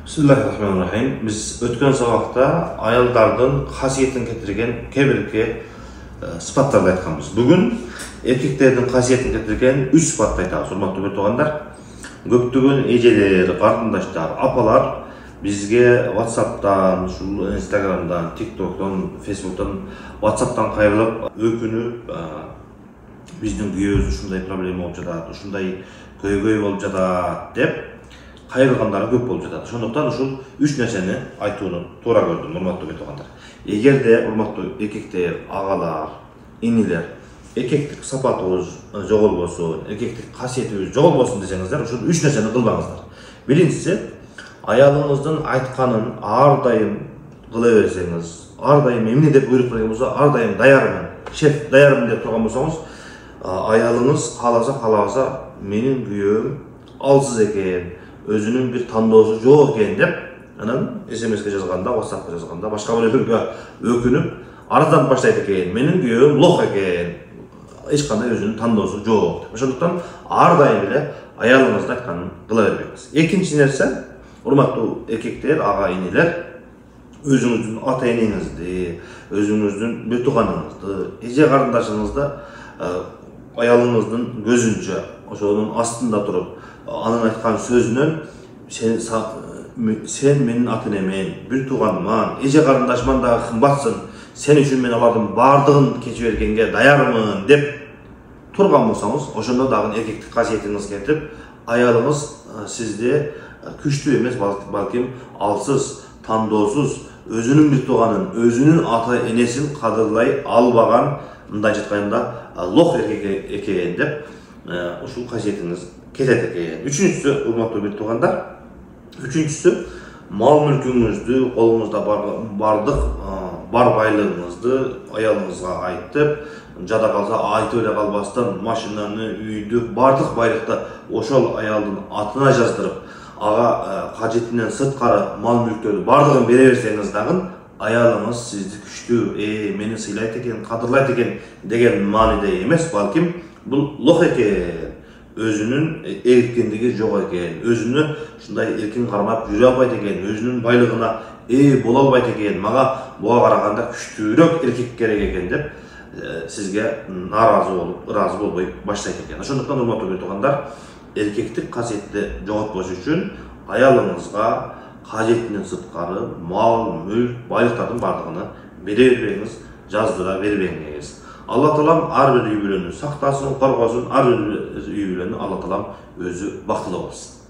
Bismillahirrahmanirrahim. Biz ötken sabahta ayaldardın kasiyetini getirgen kebirke sıfatlarla aytkanbız. Bugün erkeklerden kasiyetini getirgen 3 sıfatla aytабыз. Hurmatly bertoğandar, köptөгөн ejeler, kardeşler, apalar bizge WhatsApp'tan, Instagram'dan, TikTok'tan, Facebook'tan, WhatsApp'tan kayırılıp ökünüp bizden güyöz ушундай проблема болуп жатат, ушундай көйгөй болуп жатат деп кайрылгандары көп болуп жатат. Ошондуктан ушул 3 нерсени айтууну туура көрдүм, урматтуу кетигандар. Эгерде урматтуу эркектер, агалар, инилер, эркектик сапатыбыз жоголбосун, эркектик касиетибиз жоголбосун десеңиздер, ушул 3 нерсени кылбаңыздар. Биринчиси, аялыңыздын айтканын ар дайым кыла берсеңиз, ар дайым эмне деп буйрук берген болсо, ар дайым даярмын, шеф даярмын деп турган болсоңуз, аялыңыз кааласа менин күйөөм алсыз экен, өзүнүн бир тандоосу жок экен деп, анан SMS-ге жазганда, WhatsApp-ка жазганда, башка бирөөлөргө өкүнүп, арызданып баштайт экен, менин күйөөм лох экен, эч кандай өзүнүн тандоосу жок деп. Ошондуктан ар дайым эле аялыңыздын айтканын кыла бербеңиз. Экинчи нерсе, урматтуу эркектер, ага инилер, өзүңүздүн ата энеңизди, өзүңүздүн бир тууганыңызды, эже карындашыңызды аялыңыздын көзүнчө, ошонун астында туруп, анын айткан сөзүнөн сен менин ата энемен, бир тууганыман, эже карындашыман дагы кымбатсың, сен үчүн мен алардын бардыгын кечип бергенге даярмын деп турган болсоңуз, ошондо дагы эркектик касиетиңиз кетип, аялыңыз сизди күчтүү эмес, балким алсыз, тандоосуз, өзүнүн бир тууганын, өзүнүн ата энесин кадырлай албаган, мындай айтканда лох экен деп ушул касиетиңиз кетет экен. Үчүнчүсү, урматтуу бир туугандар, үчүнчүсү мал мүлкүңүздү, колуңузда бар байлыгыңызды аялыңызга айтып, жада калса айтып эле калбастан машинаны, үйдү, бардык байлыкты ошол аялдын атына жаздырып, ага кажетинен сырткары мал мүлктөрдү бардыгын бере берсеңиз дагы, аялыңыз сизди күчтүү, мени сыйлайт экен, кадырлайт экен деген мааниде эмес, балким бул лох экен, өзүнүн эркиндиги жок экен, өзүнө ушундай эркин кармап жүрө албайт экен, өзүнүн байлыгына боло албайт экен, мага буга караганда күчтүүрөөк эркек керек экен деп сизге нааразы болуп, ыраазы болбой баштайт экен. Ошондуктан урматтуу бир туугандар, эркектик касиетти жоготпош үчүн аялыңызга кажетинен сырткары мал, мүлк, байлыктардын бардыгын бере бербеңиз, жаздыра бербеңиз. Алла Таалам ар бир үй бүлөнү сактасын, коргосун, ар бир үй бүлөнү Алла Таалам өзү бактылуу кылсын.